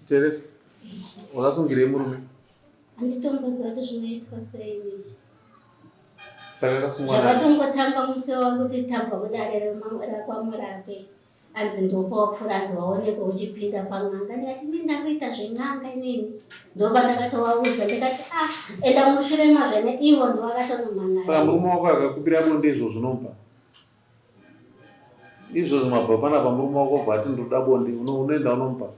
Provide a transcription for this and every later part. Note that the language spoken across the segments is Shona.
Teresa, wakasungirei murume? Handitomboziva kuti zvinoitwa sei izvi. Saka akasungwa zvakatongotanga musi wakuti tabva kudare rakwamurape anzi ndopopfura anzi waonekwa uchipinda pan'anga. Ndikati ndinda kuita zven'anga inini. Ndoba ndakatovaudza ndikati enda mushure mazvene ivo ndowakatonomhan'ara. Saka murume wako akakupira bonde izvozvo unomupa? Izvozvo mabva panapa murume wako obva ati ndoda bonde unoenda unomupa?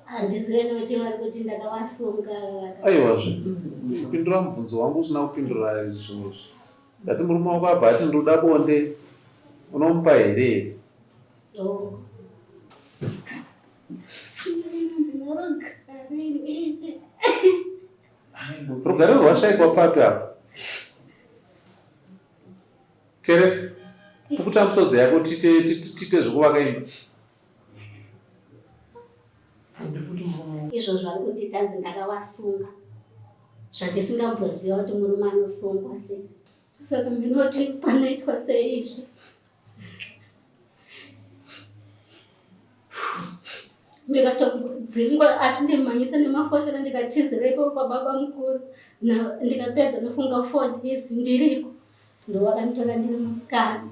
Handizive nekuti vari kuti ndakavasunga. Aiwazve kupindura mubvunzo wangu usina kupindura zvimwe izvi. Ndati murume wako abva ati ndoda bonde unomupa here? Rugare rwashaikwa papi apa? Teresa, pokuta musodzi yako tite zvekuvaka imba. Izvozvo vari kuti tanzi ndakavasunga zvandisingamboziva kuti murume anosungwa sei. Saka ndinoti panoitwa sei izvi. Ndikatodzingwa ati ndimhanyisa nemafoshora ndikatizireko kwababa mukuru. Ndikapedza ndofunga 4 days ndiriko. Ndowakanitora ndiri musikana.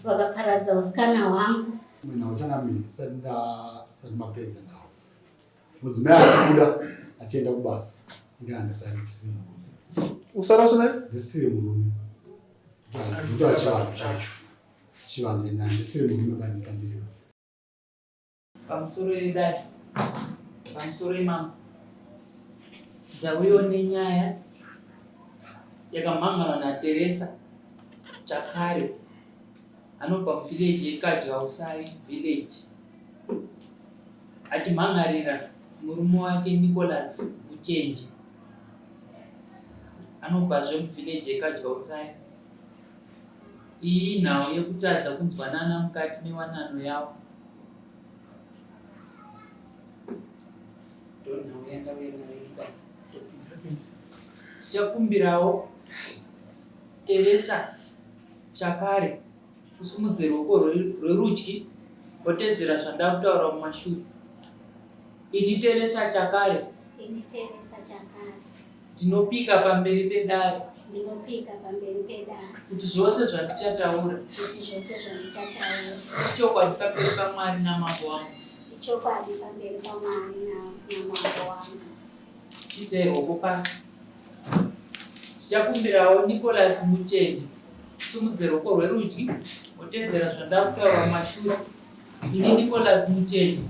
Vakaparadza usikana hwangu. Mina uchanamini sati mapedza nawo. Mudzimai akuda achienda kubasa. Ndikanda sandisina. Usarasina? Ndisiri murume. Ndo achivanhu chacho. Chivanhu ndisiri murume bandikandiriwa. Pamusoro edadi, pamusoro emama, ndauyiwo nenyaya yakamhanganwa naTeresa Chakare anobva muvhileji yeKadyausari village achimhangarira murume wake Nicholas Muchenji anobvazve muvhileji yeKadyausari. Iyi nhau yekutadza kunzwanana mukati mewanano yavo. Tichakumbirawo Teresa Chakare kusumudze ruoko rwerudyi wotedzera zvandava kutaura mumashure. Ini Teresa Chakare ndinopika pamberi pedare kuti zvose zvandichataura ichokwadi pamberi paMwari namambo wangu. Isai ruoko pasi. Tichakumbirawo Nicholas Muchenji kusumudze ruoko rwerudyi wotedzera zvandava kutaura mumashure. Ini Nicholas Muchenji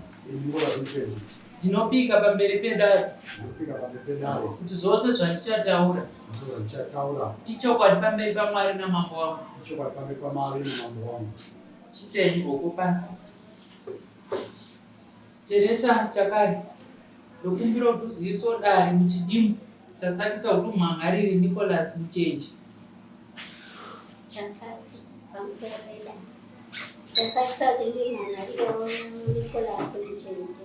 ndinopika pamberi pedare kuti zvose zvandichataura ichokwadi pamberi paMwari namambo wangu. Chisai ruoko pasi. Teresa Chakare, ndokumbira kuti uzivisewo dare muchidimu chasakisa kuti umhangarire Nicholas Muchenji. Chasakisa kuti ndimhangarirewo Nicholas Muchenji.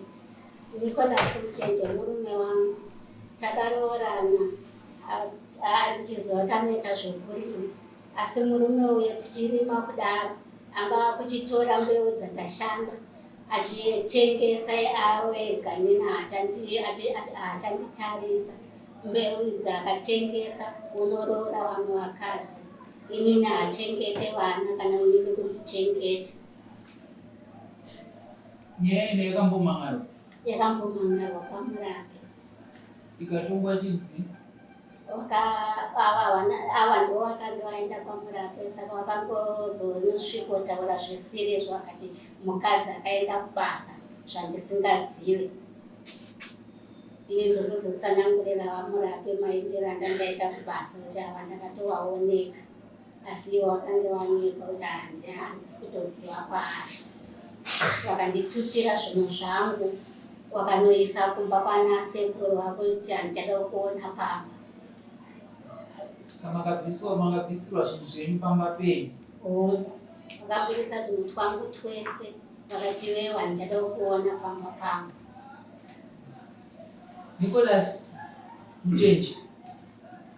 Nicholas Muchenji murume wangu. Takaroorana ndichiziva kuti anoita zvekurima. Asi murume uyo tichirima kudaro anga akuchitora mbeu dzatashanda achitengesa awo ega. Inini haachanditarisa. Mbeu idzi akatengesa unoroora vamwe vakadzi. Inini haachengete vana kana unini kundichengete. Nyaya ine yakambomhangarwa? Yakambomhangarwa paMurape. Ikatongwa chidzi? Ava ndo vakanga vaenda kwaMurape, saka vakangozonosvikotaura zvesirezvo vakati mukadzi akaenda kubasa zvandisingazive. Ini ndokuzotsanangurira vaMurape maitiro andandaita kubasa kuti ava ndakatovaoneka. Asi ivo vakanga vanyekwa kuti handisi kutoziva kwaari. Vakanditutira zvinhu zvangu vakanoisa kumba kwana sekuru vako kuti handichada kuona pamba. Saka makabvisirwa zvinhu zvenyu pamba penyu? Vakabudisa tunhu twangu twese vakati vewa handichada kuona pamba. Nicholas Muchenji,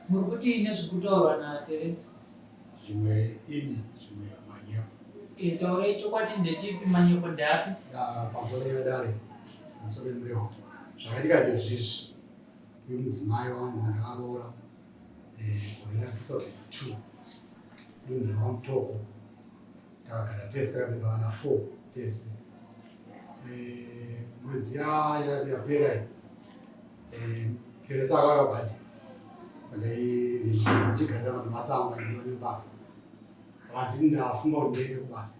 muri kuti nezvekutaurwa naTeresa? Zvimwe ini, zvimwe manyeko. Taurai chokwadi ndechipi, manyeko ndeapi? Pamusoro pedare. musoro wemurehwa zvakaitika ndezvizvi uyu mudzimai wangu vandakaroora gore ra2002 dunhu rwamutoko takagara tese takabereka vana 4 tese mwedzi yapera teresa akauya kugadheni ndaichigarira madomasi angu aindiwa nembavha akati ndafunga kuti ndiende kubasa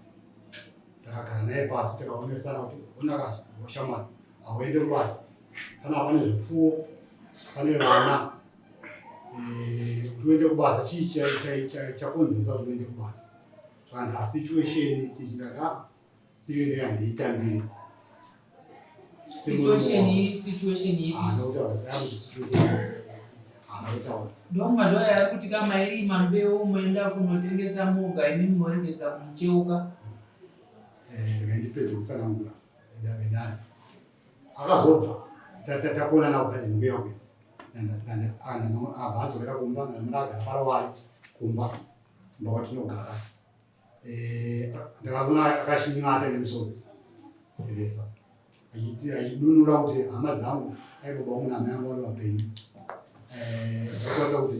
takagara naye pasi takaonesana kuti unaka washamwari hauende kubasa kana pane zvipfuwo pane vana kuti uende kubasa chii chakonzesa kuti uende kubasa zvakandi asituation tichidaka situation yandiitambiri ndomungadoya kuti kamairima mbeu moenda kunotengesa moga imimi moregedza kumucheuka ndipedze kutsanangura vedani akazobva takonana kugadheni mbuya uyu abva adzokera kumba namuna agara parawari kumba kwatinogara ndakaona akashinyata nemisodzi teresa achidunura kuti hama dzangu aibaba vangu namai angu vari vapenyu zvakwanisa kuti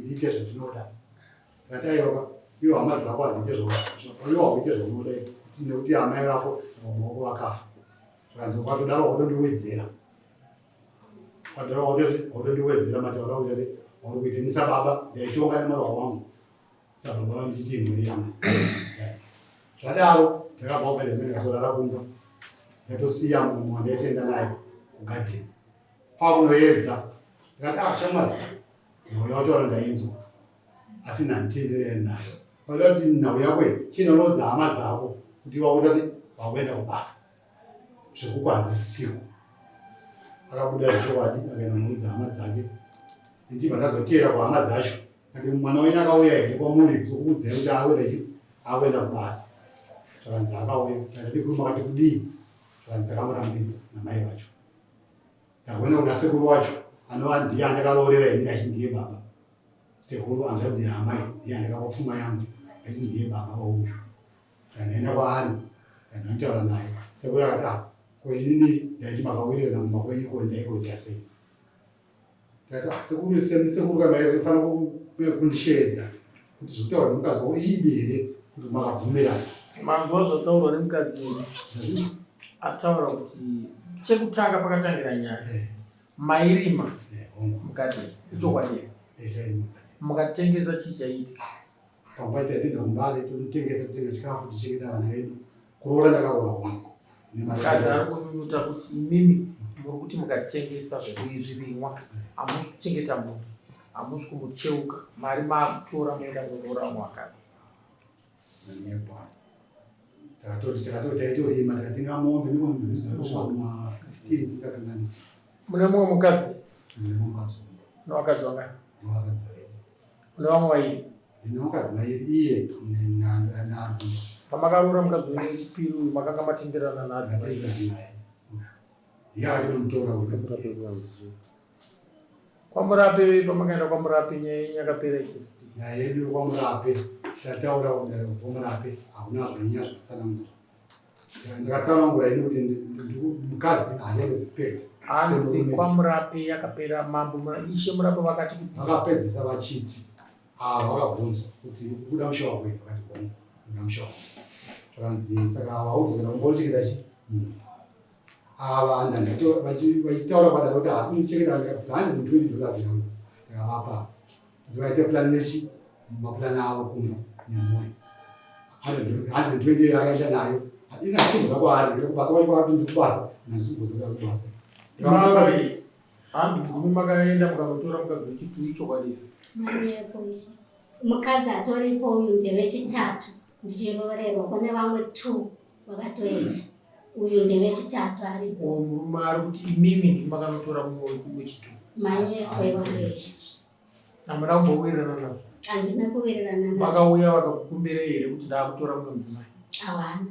ndiite zvazvinoda akati aiwa iwo hama dzako hadziite iwo hauite zvaunoda nekuti amai vako baba vako vakafa zvakanzi kwatodaro kwatondiwedzera kwatondiwedzera mataura kuti auri kuitenisa baba ndaitonga nemarwa wangu saka baba vanditi mhuri yangu zvadaro ndakabva kugadheni ndikazorara kumba ndatosiya mumwe ndaichienda naye kugadheni kwakunoedza ndikati shamwari nhau yautaura ndainzwa asi nhanditenderere nayo oda kuti nhau yako chinorodza hama dzako kuti wakuta wakuenda kubasa zvekuko handisisiku akabuda zvichokwadi akaenda noudza hama dzake ndichibva ndazoteera kuhama dzacho ati mwana wenyu akauya here kwamuri sokuudzai kuti akuenda kubasa zvakanzi akauya ndatikuruma kati kudii zvakanzi takamurambidza namai vacho ndakuenda kuna sekuru wacho anova ndiye andakaloorera ini achindiye baba sekuru anzvadzi yaamai ndiye andakapfuma yangu achindiye baba vauyu ndandaenda kwaari ndandotaura naye sekuru akati koinini ndaiti makawirira mumakwenyu kondaikoita sei sekuru kamafanira kundisheedza kuti zvokutaura nemukadzi wako iibi here kuti makabvumirana manzwa zvataurwa nemukadzi ataura kuti chekutanga pakatangira nyaya mairima mugadheni ichokwadi mukatengesa chii chaitika panguva taipinda kumbale tonotengesa kutenga chikafu tichengeta vana vedu kuroora ndakaroora kwangu mukadzi ari kunyunyuta kuti imimi muri kuti mukatengesa zvirimwa hamusi kuchengeta mhuri hamusi kumucheuka mari makutora moenda kuroora mwakadzi takatotaitoima takatenga mombe nemombezizama 15 tisikakanganisa mune mumwe mukadzi nemukadzi nevakadzi vangani nevakadzi vairi mune vamwe vairi ndine vakadzi vairi iye nenardu pamakaroora mukadzi wepiri uyu makanga matenderana nadzo naye ndiye akatinomutora kwamurape pamakaenda kwamurape nyaya yenyu yakapera ichi nyaya yedu kwamurape tataura kudara kwamurape hakuna zvanyaya zvakatsanangura ndakatsanangura ini kuti mukadzi haandirespect hanzi kwamurape yakapera mambo ishe murape vakati vakapedzisa vachiti vakabvunzwa kuti kuda mushawa kwedu vakati kongo kuda mushawa zvakanzi saka vaudzokera kumbochengeta chi ava vachitaura padaro kuti hasi muchengeta ndikabvisa $120 yangu ndakavapa kuti vaite plan nechi maplan avo kumba nemhuri 120 yakaenda nayo ina zvinhu zvakwari kubasa kwacho kwapindi kubasa nazvikuzoka kubasa hanzi ndimi makaenda mukanotora mukadzi wechitatu ichokwadi manyepoisha mukadzi atoripo uyu ndevechitatu ndichiroorerwa kune vamwe 2 vakatoenda uyu ndevechitatu aripo murume ari kuti imimi ndimi makanotora mumwe wechitatu manyepoivaesha hamuna kumbowirirana nazvo handina kuwirirana navo vakauya vakakukumbirei here kuti ndaakutora mumwe mudzimai havana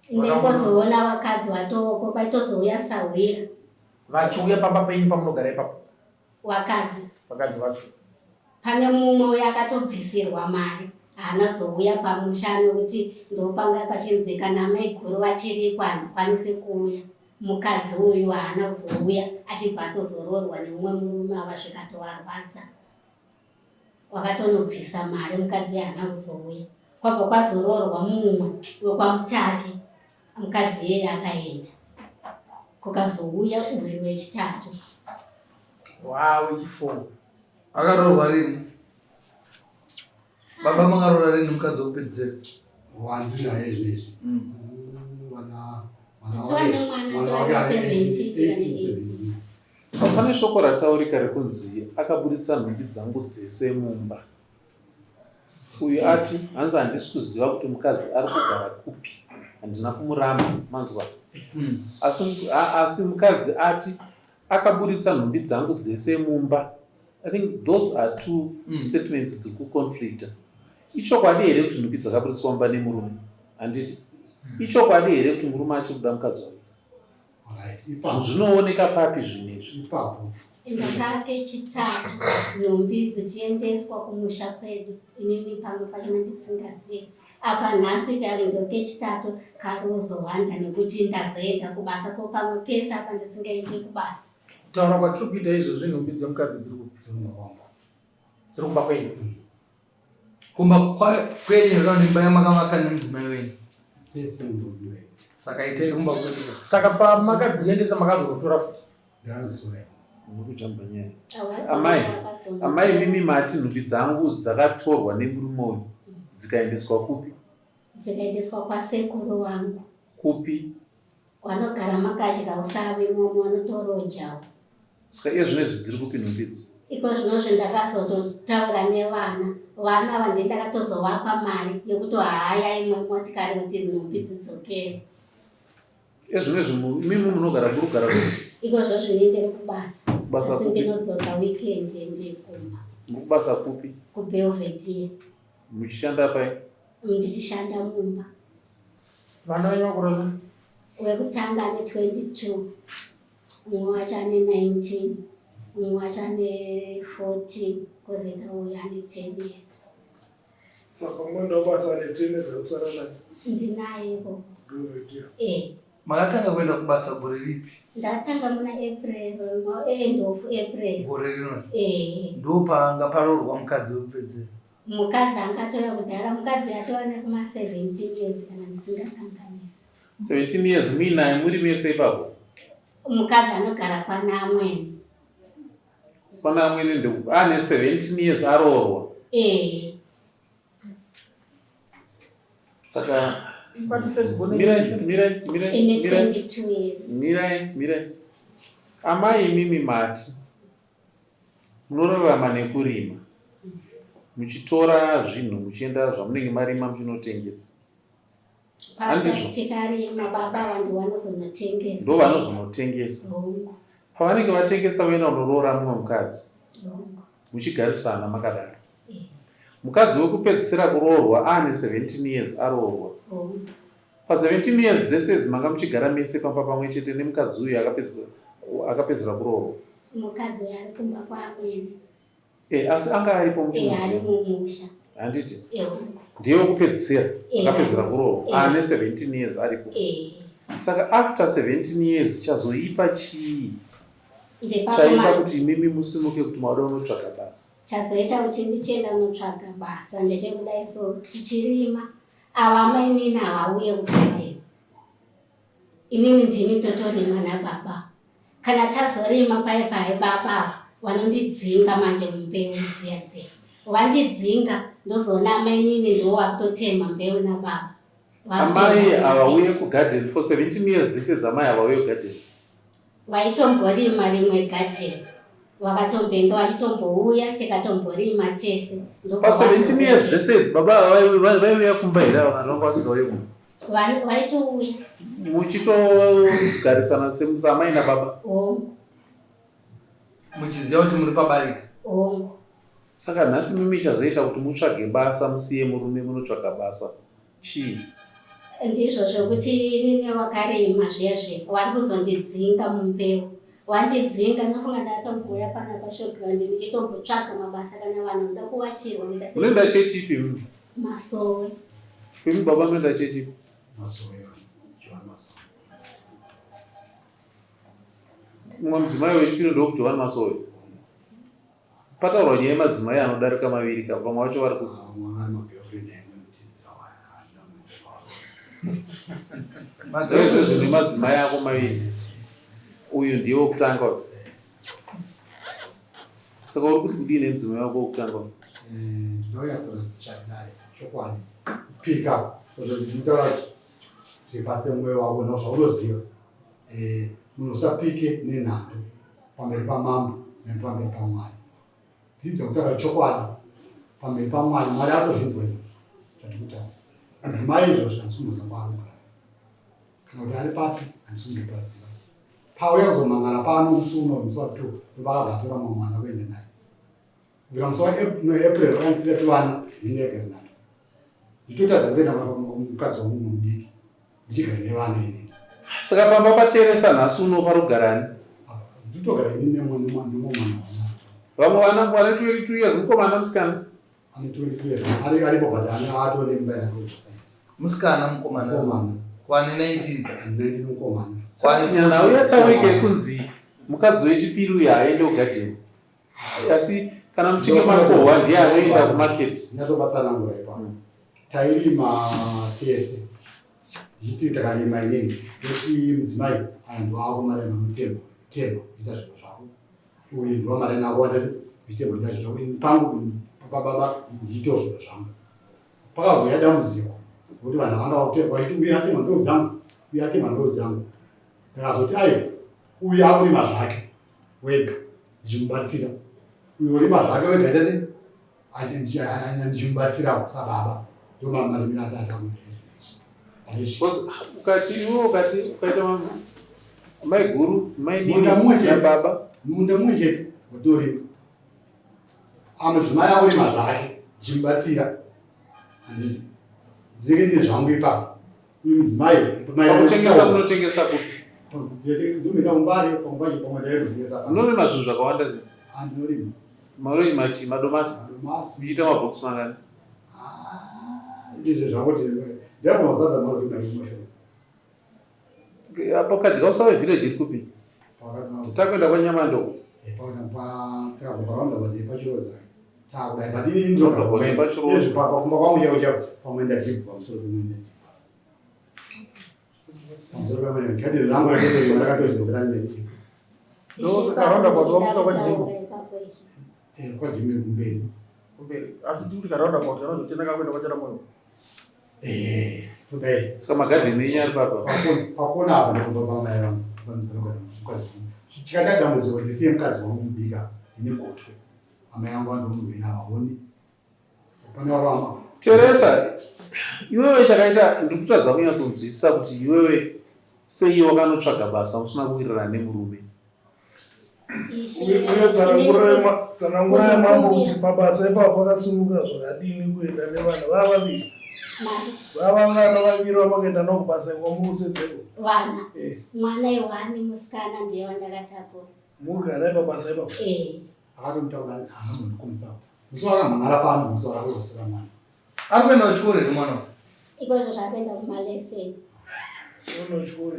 ndingozoona vakadzi vatoko paitozouya sahwira vachiuya pamba penyu pamunogara ipapo vakadzi vacho pane mumwe uyo akatobvisirwa mari haana zouya pamusha nokuti ndopanga pachinzi kana amai guru vachiripo handikwanisi kuuya mukadzi uyu haana kuzouya achibva atozoroorwa neumwe murume avasvika tovarwadza. Wakatonobvisa mari, mukadzi haana kuzouya. Kwabva kwazoroorwa mumwe wekwamutake, mukadzi iyeye akaenda. Kukazouya uyu wechitatu. Wechiforo. Akaroorwa rini? Baba mangaroora rini mukadzi wokupedzisira? Wandinaye zvinezvi. Pane shoko rataurika rekunzi akabuditsa nhumbi dzangu dzese mumba. Uyu ati hanzi handisi kuziva kuti mukadzi ari kugara kupi, handina kumuramba, manzwa. Asi mukadzi ati akabuditsa nhumbi dzangu dzese mumba. I think those are two statements dziri kuconflicta. Ichokwadi here kuti nhumbi dzakabuditswa mumba nemurume? Handiti. Ichokwadi here kuti murume achiri kuda mukadzi wake? Zvinooneka papi zvinezvi? Ndaka kechitatu nhumbi dzichiendeswa kumusha kwedu, inini pamwe pachona ndisingazivi. Apa nhasi karindo kechitatu karozowanda nekuti ndazoenda kubasa, ko pamwe pese apa ndisingaendi kubasa. Taura kwatiri kuita izvozvi nhumbi dzemukadzi dziri kupi? Dziri kumba kwenyu? Kumba kwenyu raundi imba yamakavaka nemudzimai wenyu? Saka itai kumba kwenyu. Saka pamakadziendesa makazotora futi? Murikujamba nyaya. Amai mimi mati nhumbi dzangu dzakatorwa nemurume uyu dzikaendeswa kupi? Dzikaendeswa kwasekuru wangu. Kupi? Wanogara makadya usavi momo wanotorojawo. Saka iye zvinezvi dziri kupi nhumbi idzi? Iko zvinozvo ndakazototaura nevana. Vana vandi ndakatozovapa mari yekuti haya imwe motikari kuti nhumbi dzidzokere. Iye zvinezvi mimi munogara kurugara kupi? Iko zvozvo ndiri kubasa. Basa Asi kupi? ndinodzoka weekend ndikumba. Mukubasa kupi? Kubelvedere. Muchishanda pai? Ndichishanda mumba. Vana venyu vakura sei? Wekutanga ane 22, mumwe wacho ane 19, mumwe wacho ane 14, kozoita uyo ane 10 years. Saka mwendo basa ane 10 years akusara naye? Ndinaye ikoko. Makatanga kuenda kubasa gore ripi? Ndatanga muna April, end of April. Gore rinoti? Ndo panga paroorwa mukadzi wekupedzisira? Mukadzi angatoya kudhara, mukadzi atova nekuma 17 years kana ndisingakanganisi. 17 years muinaye muri mese ipapo? Mukadzi anogara pana amweni. Pana amweni ndo ane 17 years aroorwa? Saka mirai. Amai mimi mati munorarama nekurima, muchitora zvinhu muchienda zvamunenge marima muchinotengesa. Tikarima baba vandu vanozonotengesa. Ndo vanozonotengesa. Pavanenge vatengesa voenda kunoroora mumwe mukadzi. Muchigarisana makadaro. Mukadzi wekupedzisira kuroorwa ane 17 years aroorwa. Pa17 years dzese idzi manga muchigara mese pamba pamwe chete nemukadzi uyu akapedzisira kuroorwa? Mukadzi ari kumba kwaamweni. Asi anga aripo muchimuziva? Ari mumusha. Handiti? Ndiye wekupedzisira akapedzisira kuroorwa ane 17 years aripo. Saka after 17 years chazoipa chii chaita kuti mimi musimuke kuti mauda unotsvaga basa? Chazoita kuti ndichienda unotsvaga basa ndechekudai so tichirima ava mainini havauye kugadheni. Inini ndini totorima nababa. Kana tazorima pai baba vanondidzinga manje mumbeu dziya. Vandidzinga ndozoona mainini ndo wakutotema mbeu nababa. Amai havauye kugadheni for 17 years dzese dzamai havauye kugadheni? Vaitomborima rimwe gadheni. Vakatombenga vachitombouya tikatomborima chese. Pa 17 years dzese idzi baba vaiuya kumba here vanhu vanga vasingauye kumba? Vaitouya. Muchitogarisana samai nababa? Muchiziva kuti muri pabarika? Saka nhasi mimi chazoita kuti mutsvage basa musiye murume munotsvaga basa chii? Ndizvo zvokuti inini wakarima zviya vari kuzondidzinga mumbeu. Wandidzinga nofunga ndatomboya pana pashogiraundi ndichitombotsvaga mabasa kana vanhu ndoda kuvachirwa. Unoenda chechi ipi mimi? Masowe. Kwemi baba unoenda chechi ipi? Masowe. mumwe mudzimai wechipiri ndokujohani Masowe. Pataurwa nyaya yemadzimai anodarika 2 kabva mumwe wacho vari ku izvozvo nemadzimai ako 2 uyu ndiye wokutanga uyu. Saka uri kuti kudii nemudzimai wako wokutanga uyu? ndinoyatora chadai chokwadi kupika ndinotaura kuti pasi pemwoyo wako nozvaunoziva munhu usapike nenhando pamberi pamambo nepamberi paMwari. Dzidza kutaura chokwadi pamberi paMwari. Mwari atozvinzwa izvozvo zvatikutaura. Mudzimai izvozvo handisumbuza kwaanogara kana kuti ari papi handisumbupaziva. Pauya kuzomangana pano musi uno musi wa2 ndovakabvatora mumwe mwana kuenda naye kubvira musi waApril vakanisira tivana ndinege rinato nditotadza kuenda mukadzi wamumwe mudiki ndichigara nevana ini. Saka pamba pateresa nhasi uno parugarani nditogara ini nemwe mwana vamwe vana wane 22 years mukomana musikana ane 22 years aripo but atone imba yake musikana mukomana kwane 19 mukomana. Nyana uyataurike kunzi mukadzi wechipiri uyu aende kugadheni asi kana muchinge makohwa ndiye anoenda kumaketi. Ndatobatsanangura ipapo tairima tese ichiti takarima inini toti mudzimai ndo akumarema mutemo kuita zvinhu zvavo uyu ndowamarena ako wata mitemo kuita zvinhu zvavo pangu pababa ndiito zvinhu zvangu. Pakazoya dambudziko kuti vanhu vanga vaiti uyu atema ndoo dzangu uyu atema ndoo dzangu. Ndakazoti aiwa uyu akurima zvake wega ndichimubatsira uyu urima zvake wega tete ndichimubatsirawo sababa ndomarimira atata ukaita mai guru mai baba munda mumwe chete watorima mudzimai akurima zvake ndichimubatsira ndinenge ndine zvangu ipapo. Uyu mudzimai pakutengesa kunotengesa kupi? ndomira umbare pamwe pamwe ndairotengesa. Unorima zvinhu zvakawanda sei? Ndinorima marima chi madomasi muchiita mabhokisi mangani? izvo zvakuti ndiyamazadza marima izvozvo. Apa kadya usawa village iri kupi? Titakwenda kwaNyamando. Takabva paraunda kuti pachirodza takudai but ini ndinokumba kwangu chavo chavo pamwe ndadhibha pamusoro pemwene pamusoro pemwene kadiri rangu raketoiwa rakatozivokerana neti Karonda kwa tuwamusika kwa njimu kwadhimiri kumberi asi tikuti karonda kwa kanozotendeka kuenda kwachara moyo kudai saka magadheni enyari papa pakona apa ndikumba pamai vangu vanogara mukadzi wangu chikada dambudziko ndisiye mukadzi wangu mubika ine gotwe amai angu andomuvhina havaoni pane varamba. Teresa, iwewe chakaita ndiri kutadza kunyatsonzwisisa kuti iwewe sei wakanotsvaga basa usina kuwirirana nemurume. tsanangura yemambo kuti pabasa ipapo pakasimuka zvakadini kuenda nevana vava vaviri vava vana vaviri vamakaenda nokubasa kwamuusedzeko vana mwana iwani musikana ndiye wandakatakura mugara pabasa ipapo akatomutaura haamonikomutsapo musi wakamhangara pano musi wakaosora mwana ari kuenda kuchikoro here mwana ikozvo zvakaenda kumaleseni unochikoro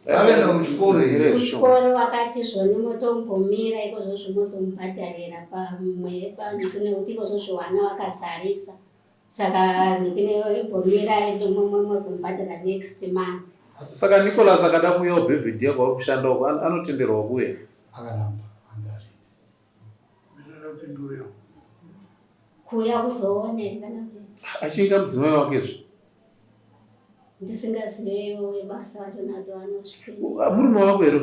akaenda kuchikoro here kuchikoro vakati zvoni motombomira ikozvo zvimozomubhadharira pamwe nekuti ikozvo zvivana vakazarisa saka nekuneombomira mozomubhadhara next month. Saka Nicholas akada kuuya kubhevhidhiya kwakushanda uko anotenderwa kuuya akaramba kuuya kuzooneka achinga mudzimai wakezve ndisingazivewo webasa vatonato vanosvika murume wako here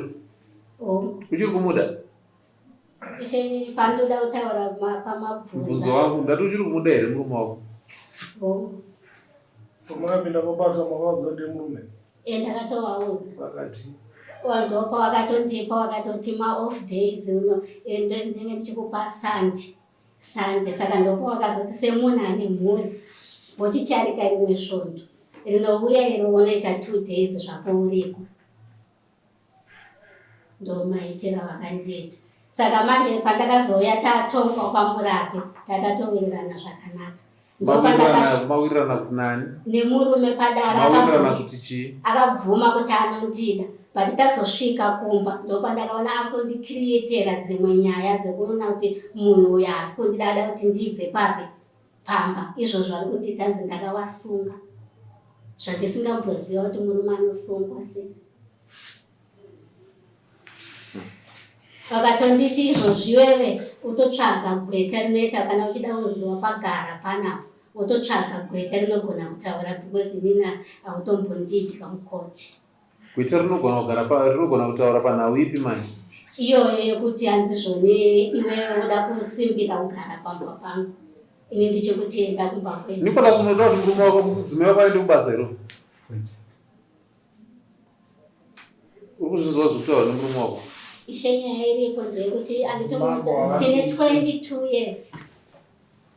uchiri kumuda pandoda kutaura mubvunzo wangu ndati uchiri kumuda here murume wako pamakapinda pabasa makavaziva ndemurume ndakatovaudza vakati wandopa wakatondipa wakatoti ma-off days ndenge ndichikupa sande saka ndopa wakazoti semunhu ane mhuri wochicharika rimwe svondo rinouya iri unoita 2 days zvako uriko ndomaitira wakandiita saka manje pandakazouya tatongwa kwamurape takatowirirana zvakanaka mawirirana kuti nani nemurume padara mawirirana kuti chii akabvuma kuti anondida but tazosvika kumba ndopandakaona akundikrietera dzimwe nyaya dzekuona kuti munhu uyu haasi kundidada kuti ndibve papi pamba. Izvozvo ari kundiita nzi ndakawasunga zvandisingamboziva kuti murume anosungwa sei. Vakatonditi izvozvo iwewe utotsvaga gweta rinoita kana uchida kunzi wapagara panapo wototsvaga gweta rinogona kutaura because mina hautombondidya mukoti. Gweta rinogona kutaura panhau ipi manje? Iyoyo yekuti hanzi zvone iwewe uda kusimbira kugara pamba pangu. Ini ndichikuti enda kumba kwenu. Nicholas, unoda kuti murume wako mudzimai wako aende kubasa iro? Uri kuzvinzwa zvekutaura nemurume wako? Ishenya iripo ndeyekuti tine 22 years.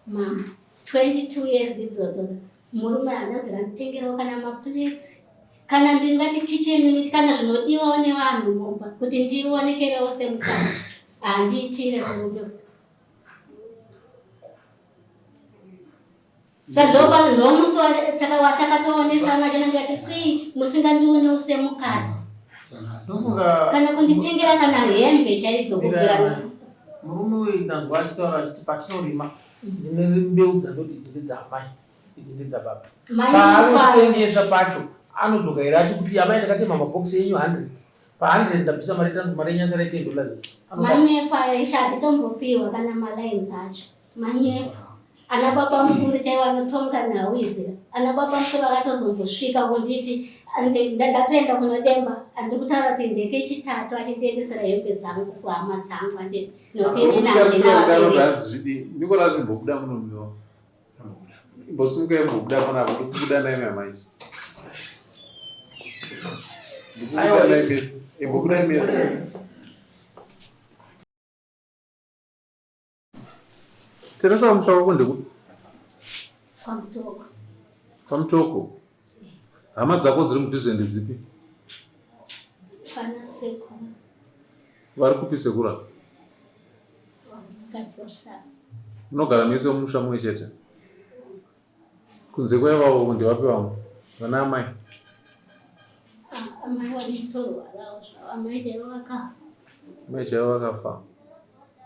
Mama, 22 years idzodzo. Murume anodhira kutengerawo kana maplates. Kana ndingati kitchen unit kana zvinodiwawo nevanhu mumba kuti ndionekerewo semukadzi. Handiitire murume. Sazvopa nomusi watakatoonesana ndingati sei musingandionewo semukadzi. Kana kunditengera kana hembe chaidzo kubvira murume uyu ndanzwa achitaura achiti patinorima ndine mbeu dzandoti idzi ndedzamai idzi ndedzababa. Paanotengesa pacho anozogaira achi kuti amai ndakatema mabhokisi enyu 100 pa100 ndabvisa mari tangu mari nyasa $10. Manyepa isha atitombopiwa kana malines acho. Manyepa ana baba mukuru chaivo anotonga nhau idzira. Ana baba mukuru akatozombosvika kunditi ndatoenda kunodemba andikutaura kuti ndeke chitatu achitengesera hembe dzangu kuhama dzangu ati nokuti Nicholas imbobuda munomiwa imbosimuka imbobuda panapa ndikubuda naime manje imbobuda imesi. Teresa wamusha wako ndekuti pamutoko. Hama dzako dziri mudhuze ndedzipi? Pana sekuru. Vari kupi sekura? Munogara mese mumusha mumwe chete? Kunze kwaivavo ndevapi vamwe? Vana amai? Amai wanitorwarawo zvavo. Amai chaivo vakafa. Amai chaivo vakafa.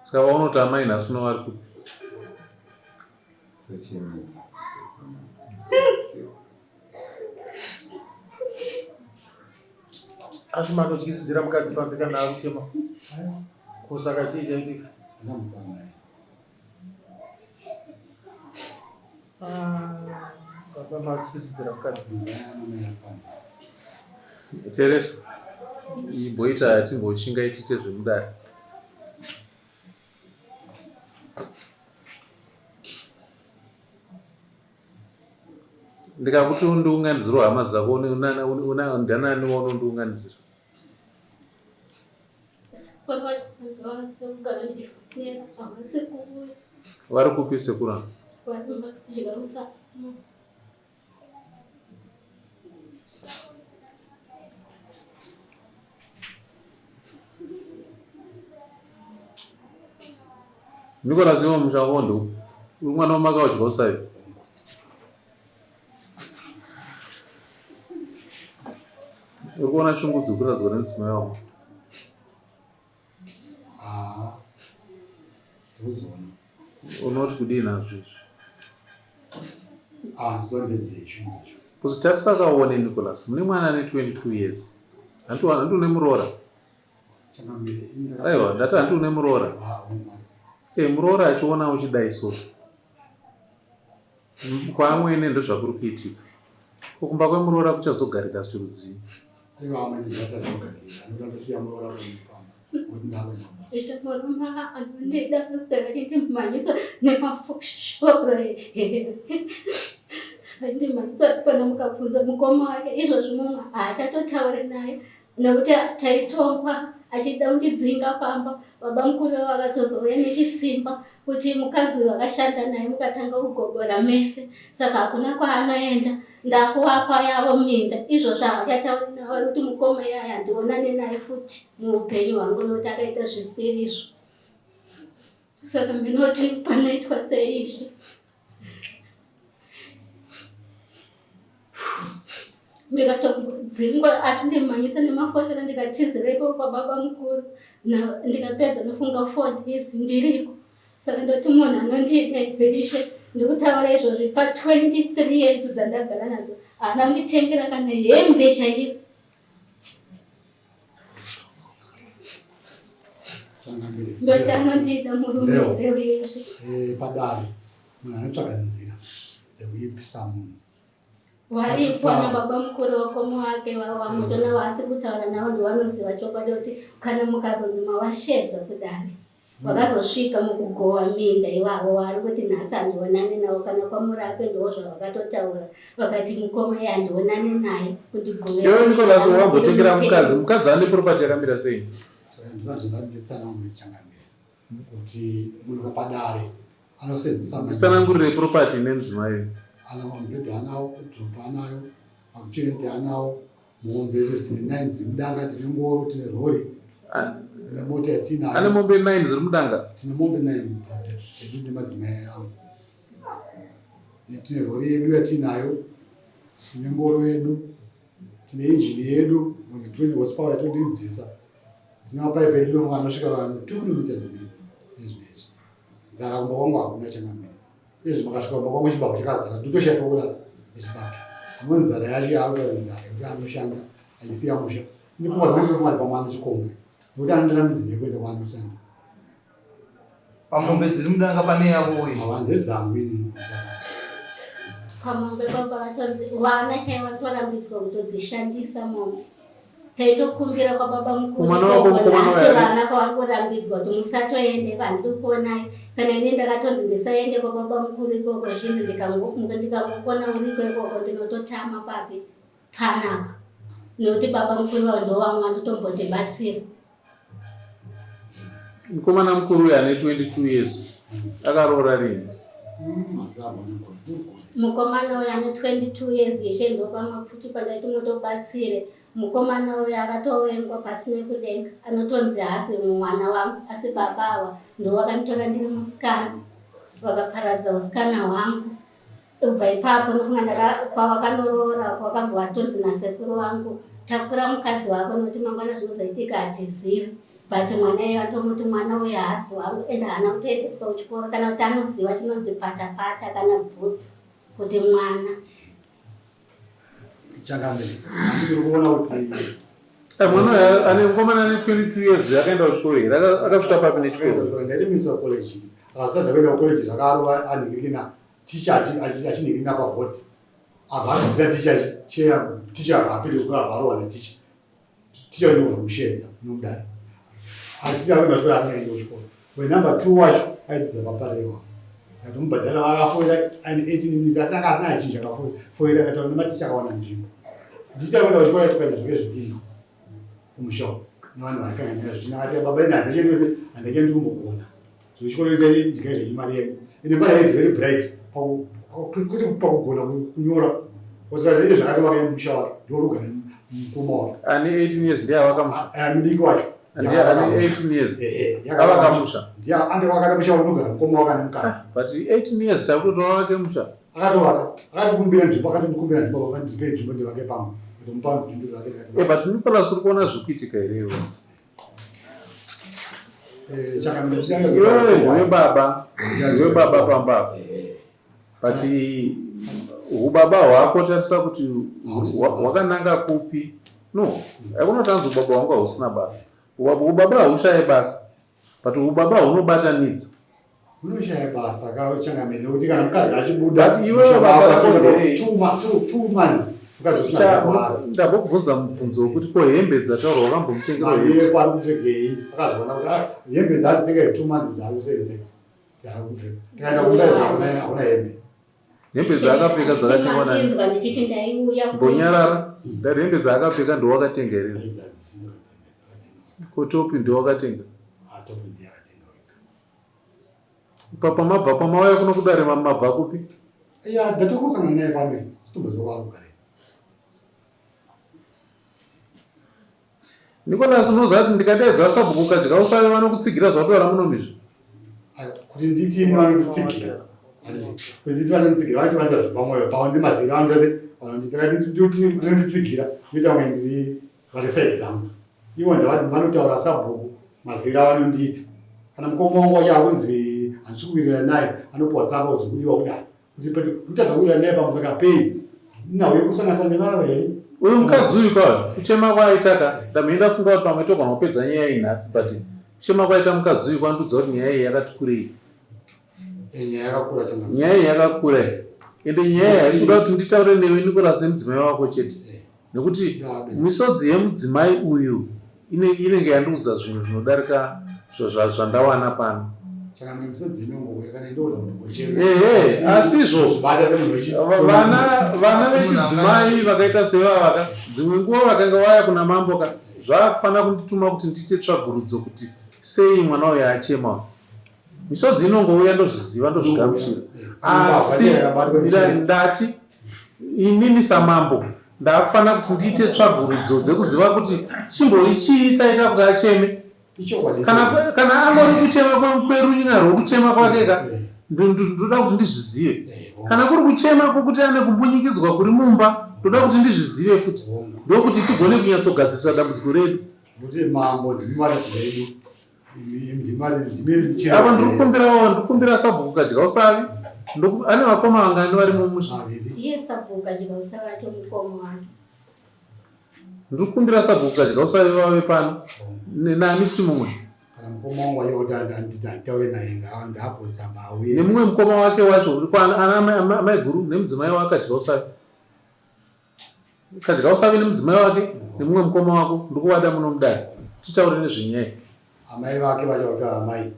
Saka vaunoti amai nhasi uno vari kupi? Asi manotyisidzira mukadzi panze kana akuchema kusaka chii chaitika? Baba manotyisidzira mukadzi. Teresa, imboita timboshinga itite zvemudare. Ndikakuti undiunganidzira hama dzako ndanani waunondiunganidzira? Vari kupi sekura? Nicholas iwe musha wako ndeupi? Uri mwana wamaka wadya usavi? Uri kuona shungu dziri kuradzwa nemudzimai wako? Unoti kudii nazvo izvi? Kuti tatisakaone Nicholas, mune mwana ane 22 years. Hanti une muroora? Aiwa, ndati hanti une muroora? Muroora achiona uchidai so. Kwaamwene ndozvakuri kuitika. Kukumba kwemuroora kuchazogarika chirudzii. Murume anondida kuswera ndimhanyisa nemafoshoro ndimhanyisa pana mukabvunza mukoma wake izvozvi mumwe haachatotauri naye nekuti taitongwa achida kundidzinga pamba. Baba mukuru vakatozouya nechisimba kuti mukadzi vakashanda naye mukatanga kugogora mese, saka hakuna kwaanoenda. Ndakuwapa yavo minda izvozvo havachatauri naye kuti mukoma yaya handionane naye futi muupenyu hwangu nokuti akaita zvisiri izvo. Saka minoti panoitwa seizvi. ndikatodzingwa ati ndimhanyisa nemafoshora ndikatizireko kwababa mukuru ndikapedza nofunga 4 days ndiriko. Saka ndoti munhu anondidairishe ndikutaura izvozvi pa23 years dzandagara nadzo haana kunditengera kana hembe chaiyo. Ndoti anondida murume weshe. Padare munhu anotsvaga nzira dzekuipisa munhu. Varipo na baba mukuru wakomo wake wamutona wasi kutaura navo ndovanoziva chokwadi kuti kana mukazonzi mavashedza kudare vakazosvika mukugowa minda ivavo vari kuti nhasi handionani navo kana kwamurape ndo zvavakatotaura vakati mukoma iye handionani naye iwe Nicholas wambotengera mukadzi ane property yakamira sei? Nditsanangurire changamire kuti munhu padare anosenzesa tsanangurire property nemudzimai ana mabhedhi anawo, dhupa anayo, makuchenti anawo, mombe dziri 9 dziri mudanga, tine ngoro, tine rori, tine mota yatinayo. Ane mombe 9 dziri mudanga? Tine mombe 9 dziri madzimai angu. Tine rori yedu yatinayo, tine ngoro yedu, tine injini yedu, 20 horsepower yatodidzisa. Tine mapaipi edu ndofunga anosvika 2 km izvezvi. Nzara kumba kwangu hakuna changamira. Izvi makasvika kumba kwangu chibavo chakazara ndotoshatora nechibage. Amwe nzara yacho yakuta nzara yekuti anoshanda aisiya musha. Ndipfungwa dzangu ndofungwa pamwana chikombe. Nokuti anondirambidzire kuenda kwaanoshanda. Pamombe dziri mudanga pane yavo uye. Hawa ndedzangu ini nzara. Pamombe baba vatonzi vana chaiva torambidzwa kutodzishandisa mombe. Taitokumbira kwa baba mukuru nasi vana kwavari kurambidzwa kuti musatoende handiri kuonai kana ine ndakatonzi ndisaende kwa baba mukuru ikoko zvinzi ndikangokona uriko ikoko ndinototama papi panapa nokuti baba mukuru wavo ndovamwe vandotombotibatsira. Mukomana mukuru uyu ane 22 years akaroora rini? Mukomana uyu ane 22 years yeshe ndopamwe futi pandaiti mutobatsire. Mukomana uyu akatovengwa pasine kudenga anotonzi hasi mwana wangu asi baba ndo vakanditora ndiri musikana vakaparadza usikana hwangu. Ubva ipapo ndofunga kwavakanorora kwakabva vatonzi nasekuru vangu takura mukadzi wako nokuti mangwana zvinozoitika hatizivi but mwana iye vatomuti mwana uyu hasi wangu ende haana kutoendeswa kuchikoro kana kuti anoziva chinonzi patapata kana bhutsu kuti mwana changamire. Ndiri kuona kuti mwana ane mukomana ane 22 years akaenda kuchikoro here akasvika papi nechikoro? ndairimisa college akazadza kuenda kucollege zvakarova anhingirikina ticha achinhingirina pabhoti abva aziva ticha vapiri kuabvarowa neticha ticha inobva mushedza nomudare achiti akuenda kuchikoro asingaendi kuchikoro. Wenumber 2 wacho aidzidza paparewa atomubhadhara akafoira aine 18 minutes asi anga asina achinji akafoira akataura nematicha akawana nzvimbo. Ndicha kuenda kuchikoro aitokanya zvake zvidhina kumushawo nevanhu vakanya nezvidhina akati baba ine handachendi kumbogona zvechikoro ndikaizvenyi mari yenyu ende mari is very bright kwete pakugona kunyora osaii zvakati vakaenda musha wake ndoruga nemukoma wake ane 18 years ndiye avakamusha mudiki wacho ane 18 years avakamusha ndiye andewakada musha unogara mukoma wake nemukadzi but 18 years takutotora wake musha akatovaka akatikumbira nzvimbo akatondikumbira nzvimbo vakandipe nzvimbo ndivake pamwe tomupa nzvimbo rake but Nicholas uri kuona zvikuitika here iwe baba pamba but ubaba hwako tarisa kuti hwakananga kupi? No, akunotanzi ubaba hwangu hausina basa. Ubaba haushaye basa but ubaba hunobatanidza. Unoshaya basa kachangamire nekuti kana mukadzi achibuda but iwewe basa rako nderei? 2 months ndambokubvunza mubvunzo wekuti ko hembe dzataurwa wakambomutengera iye kwari kupfekei akazviona kuti hembe dzadzitenga 2 months dzakusenzei dzakupfeka tikaenda kudai hauna hembe. Hembe dzaakapfeka dzakatengwa nani? Mbonyarara ndari hembe dzaakapfeka ndowakatenga here? Ko topi ndowakatenga? Papa mabva pamauya kuno kudare mabva kupi? Ya ndatokusangana naye pamwe sitombozokwakugare. Nicholas unoziva kuti ndikadedza sabhuku ukadya usave vanokutsigira zvatoara munomizvi kuti nditi vanonditsigira kuti nditi vanonditsigira vanoti vanoita zvepamwoyo pavo ndimaziviro vanoti vanonditsigira kuita kunge ndiri vareside rangu ivo vanotaura sabhuku mazira vanondiita kana mukoma wangu wacho akunzi handisi kuwirirana naye anopiwa tsamba dzekudiwa kudai kuti kutadza kuwirirana naye pamusaka pei inauye kusanganisana nevaveni. Uyu mukadzi uyu kwayo kuchema kwaaitaka ndamenda funga kuti pamwe togona kupedza nyaya iyi nhasi but kuchema kwaita mukadzi uyu kwandudza kuti nyaya iyi yakati kurei. Nyaya iyi yakakura ende nyaya iyi haisi kuda kuti nditaure newe Nicholas nemudzimai wako chete nekuti misodzi yemudzimai uyu inenge yandiudza zvinhu zvinodarika zvandawana pano. Asizvo vana vechidzimai vakaita sevavaka dzimwe nguva vakanga vaya kuna mamboka zvaakufanira kundituma kuti ndiite tsvagurudzo kuti sei mwana uyu achema. Misodzi inongouya ndozviziva ndozvigamuchira asi ndati inini samambo ndaakufanira kuti ndiite tsvagurudzo dzekuziva kuti chimbori chii chaita kuti acheme. Kana angori kuchema kwerunyika rwokuchema kwakeka ndoda kuti ndizvizive. Kana kuri kuchema kwokuti ane kumbunyikidzwa kuri mumba ndoda kuti ndizvizive futi ndokuti tigone kunyatsogadzisa dambudziko redu. Apa ndikukumbira sabhuku kadya usavi ane vakoma vangani vari mumusha. Ndikukumbira sabhuku kadya usavi vave pano nani futi mumwe nemumwe mukoma wake wacho ana mai guru nemudzimai wake kadya usavi. Kadya usavi nemudzimai wake nemumwe mukoma wako ndikuvada muno mudare titaure nezvenyaya. Amai vake vachautaura amai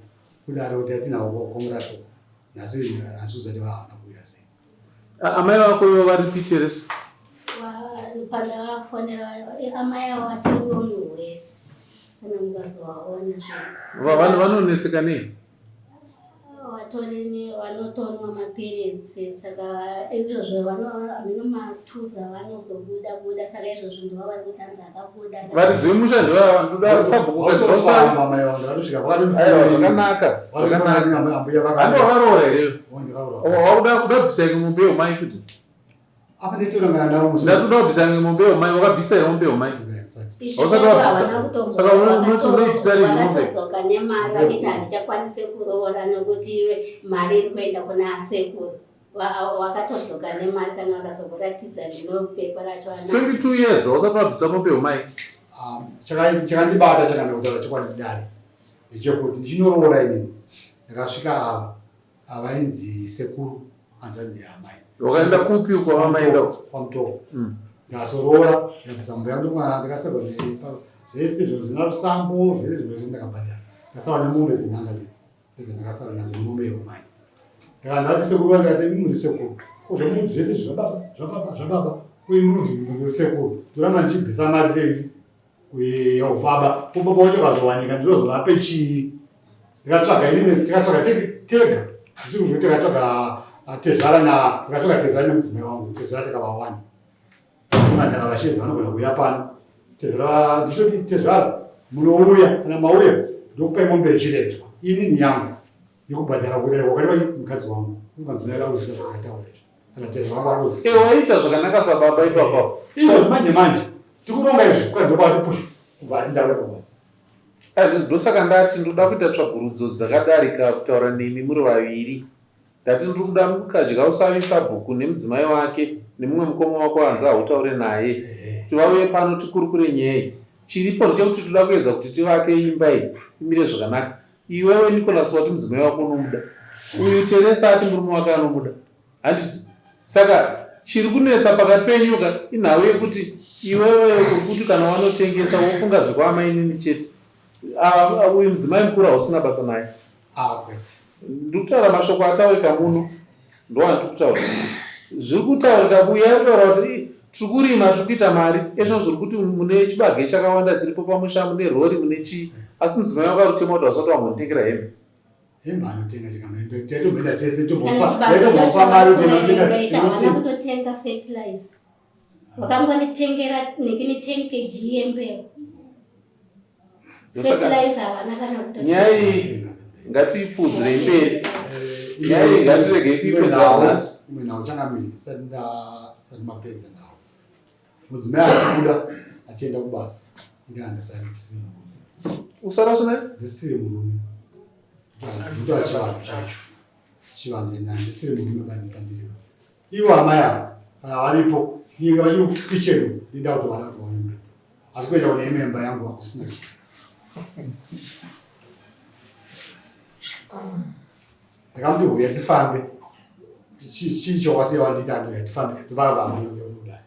kudaro kuti atina kukomurato nhasi hazvizoti vahana kuuya sei. Amai vako ivo vari Piteresi vanonetseka nei? Vanotonwa mapiritsi saka izvozvo vane matuza vanozobuda saka izvozvo ndova vari kutanza akabuda varidziwe mushando wavo ndoda sabhuku kadya zvakanaka andovakaroora here wakuda kubvisa imwe mombe yomai futi ndatoda kubvisa imwe mombe yomai wakabvisa here mombe yomai hausati wabvisa saka unoti unoibvisa rini mombe vakadzoka nemari vakiti handichakwanise kuroora nokuti iwe mari iri kuenda kuna asekuru wakatodzoka nemari kana vakazokuratidza ndinopepa racho 22 years hausati wabvisa mombe yomai. Chakandibata chakanda kutaura chokwadi dare ndechekuti ndichinoroora inini ndakasvika avainzi sekuru hanzvadzi yaamai. Wakaenda kupi uko vamaenda pamutoro ndakazoroora ndikabvisa mombe yangu ndakaserwa zvese zvinhu zvina rusambo zvese zvinhu zvese ndakabhadhara ndakasara nemombe dzenhanga idzi ndakasara nadzo nemombe yomai. Ndakandati sekuru vangu ndikati muri sekuru zvemunhu zvese zvababa uye muri sekuru ndoramba ndichibvisa mari sei yehovhaba kubaba wacho kazowanika ndinozovape chii. Ndikatsvaga tega zvisiku zvekuti ndikatsvaga tezvara nemudzimai wangu tezvara takavawani imandara vashedza vanogona kuuya pano tezvara ndichoti tezvara munouya kana mauya ndokupai mombe yechiredzwa inini yangu yekubhadhara kurerwa kwaiva mukadzi wangu ukanzonara kuzisa zvakaitaura izvi kana tezvara waruzi waita zvakanaka sababa ipapapo izvo manje tikuronga izvi kwandokwati pushu kubva atindauya pabasa. Ndosaka ndati ndoda kuita tsvagurudzo dzakadarika kutaura nemi muri vaviri ndati ndiri kuda mukadya usavi sabhuku nemudzimai wake nemumwe mukoma wako hanzi hautaure naye kuti vauye pano tikurukure nyaya chiripo ndechekuti toda kuedza kuti tivake imba iyi imire zvakanaka. Iwewe Nicholas wati mudzimai wako unomuda uyu Teresa ati murume wake anomuda handiti saka chiri kunetsa pakati penyuka inhau yekuti iwewe kuti kana wanotengesa wofunga zvekwamai nini chete uyu mudzimai mukuru hausina basa naye. Ndikutaura mashoko ataurika muno ndowandiri kutaura zviri kutaurika buya kutaura kuti tiri kurima tiri kuita mari ezvo zviri kuti mune chibage chakawanda chiripo pamusha mune rori mune chii asi mudzimai wako ari kuchema kuti vasati wambonditengera hembe anotenga chikaenda kutotenga fertilizer wakangonditengera nekini 10 kg yembeu fertilizer havana kana kutotenga. Nyaya iyi ngatipfudzire mberi nyaya iyi ngatiregei kuipedza nhasi. Imwe nhau changamiri sati mapedza nawo. Mudzimai akabuda achienda kubasa. Ndanga sandisiri. Usara sona? Ndisiri murume. Ndo achivanhu chacho. Chivanhu ndisiri murume pandiri. Ivo amaya kana varipo ninga vachiri kukicheni ndinda kuti vana kuvaimba. Asi kuenda kune imemba yangu hakusina chitu. Ndakamuti uya tifambe. Chicho wasiya wanditi antu tifambe. Tivava amaya kudai.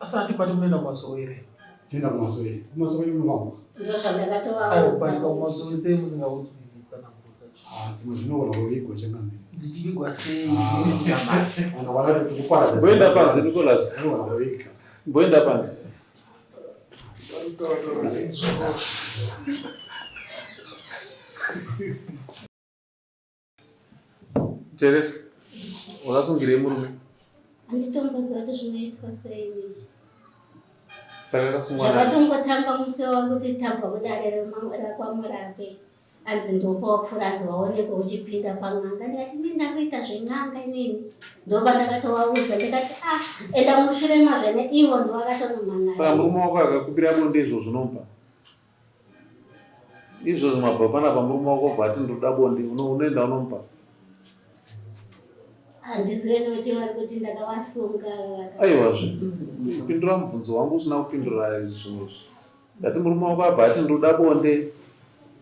Asa andipati munoenda kumasowere. Tienda kumasowere. Kumasowere munovamuka. Ndo zvandakatova. Aipati kumasowere sei musingaudzwidzana kuti. Dzimwe dzinoona uvigwa chemene. Dzichivigwa sei? Vanhu vanati tikuparadza. Mboenda panze Nicholas. Mboenda panze. Teresa, wakasungirei murume? Handitomboziva kuti zvinoitwa sei izvi. Saka akasungwa naye. Zvakatongotanga musi wangu kuti tabva kudare rakwamurape. Anzi ndopa wapfuura anzi waonekwa uchipinda pang'anga. Ndikati ndinda kuita zven'anga inini. Ndoba ndakatovaudza ndikati enda mushure mazvene ivo ndo vakatonomhanya. Saka murume wako akakupira bonde izvo zvinompa. Izvo mabva panapa murume wako bva ati ndoda bonde unoenda unompa. Handizive nekuti vari kuti ndakavasunga. Aiwazve. Pindura mubvunzo wangu usina kupindura zvimwe izvi. Ndati murume wako abva ati ndoda bonde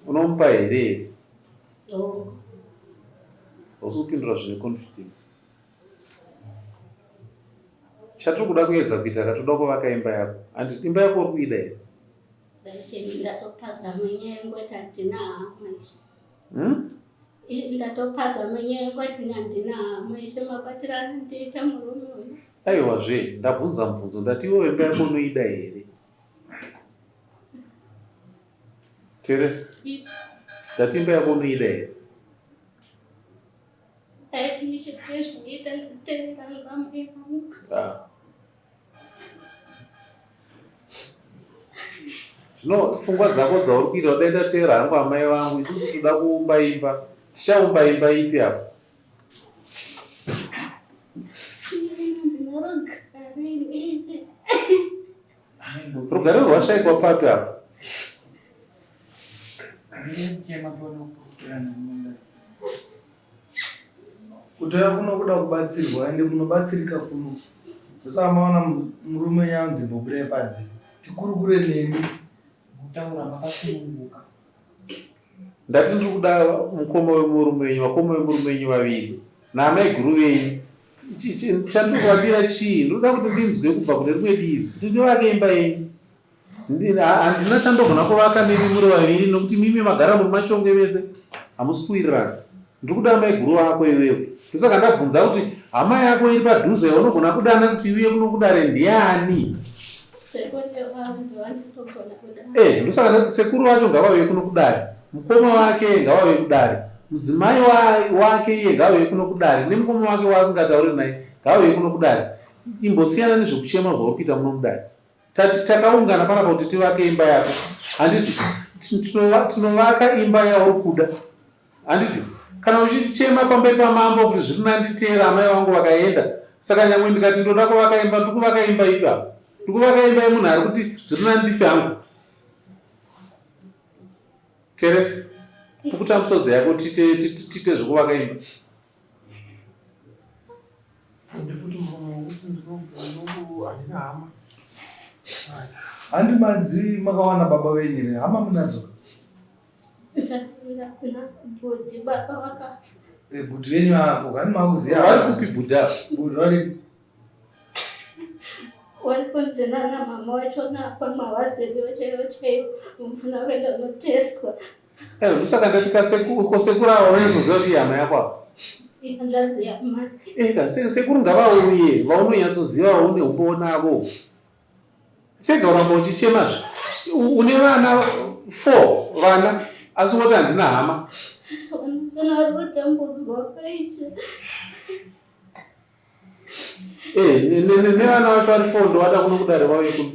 unomupa here? Hausi kupindura zvine confidence. Chatiri kuda kuedza kuita katoda kuvaka imba yako. Handiti imba yako uri kuida here? Ndatopaza menyengo kuti handina hama ishe. Ndatopaza menyengo kuti handina hama ishe mabatirano ndiita murume uyu. Aiwazve, ndabvunza mubvunzo ndati iwewe imba yako unoida here? Teresa, ndati imba yako unoida here? Ishe zvoita nditevera ngamai vangu. Zvino pfungwa dzako dzauri kuita udaenda teera hangu amai vangu isusu toda kuumba imba. Tichaumba imba ipi apo? Rugare rwashaikwa papi apo? Kutoya kuno kuda kubatsirwa ende kunobatsirika kuno. Usamaona murume yanzi bobure padzi. Tikurukure nemi. Mutaura makasununguka. Ndati ndiri kuda mukoma wemurume wenyu, vakoma wemurume wenyu vaviri. Naamai guru venyu. Chandiri kuvabira chii? Ndinoda kuti ndinzwe kubva kune rimwe divi. Kuti ndivake imba yenyu. Handina chandogona kuvaka nemi muri vaviri nokuti mimi magara muri machonge vese. Hamusi kuwirirana. Ndiri kuda amai guru vako iwewe. Ndosaka ndabvunza kuti hama yako iri padhuze unogona kudana kuti iuye kuno kudare ndiani? Ndosaka ndati sekuru wacho ngavauye kuno kudare. Mukoma wake ngavauye kudare. Mudzimai wake iye ngavauye kuno kudare. Nemukoma wake waasingatauri naye ngavauye kuno kudare. Imbosiyana nezvekuchema zvauri kuita muno mudare. Takaungana panapa kuti tivake imba yako. Handiti tinovaka imba yauri kuda. Handiti kana uchichema pamberi pamambo kuti zviri nanditeera amai vangu vakaenda. Saka nyangwe ndikati ndoda kuvaka imba, ndikuvaka imba ipapo. Ndikuvaka imba yemunhu ari kuti zviri nandife hangu. Teresa, pukuta musodzi yako tite zvekuvaka imba. Ndifuti munhu handina hama. Handi madzi makawana baba wenyu here? Hama munadzo? Bhodhi baba vaka. Bhodhi wenyu ako kani makuziya? Vari kupi budha? Bhodhi vari Wari kunzina namama wacho napa mavaziviwo chaivo mufuna kuenda kunotestwa. Ndosaka ndatika sekuru avo vanozoziva kuti hama yako apa. Ndaziya mai. Sekuru ngavauye vaunonyatsoziva vaune umbo navo. Sega uramba uchichemazve. Une vana 4 vana asi unoti handina hama. Vanofana vari kutambudzwa paiche. Nevana vacho vari 4 ndovada kuno kudare vauye kuno.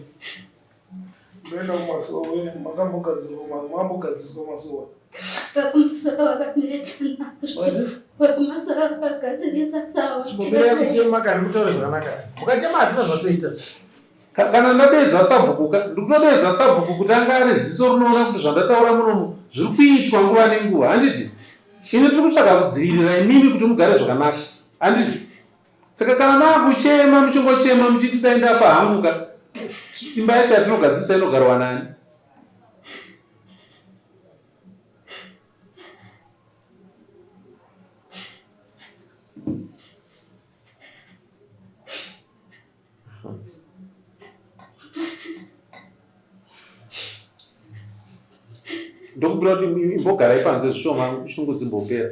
Ndoenda kumasowe, makambogadziswa masowe. vekumusoro vakamira chanazvo vekumasoro vakagadzirisa sawa chimbobira kuchema kana mutaure zvakanaka mukachema hatina zvatoita kana ndapedza sabhuku ndikutopedza sabhuku kuti anga ari ziso rinoona kuti zvandataura munomu zviri kuitwa nguva nenguva handiti ini tiri kutsvaga kudzivirira imimi kuti mugare zvakanaka handiti saka kana maakuchema muchingochema muchiti dai ndafa hanguka imba yacho yatinogadzisa inogarwa nani ndokubira kuti imbogarai panze zvishoma shungu dzimbopera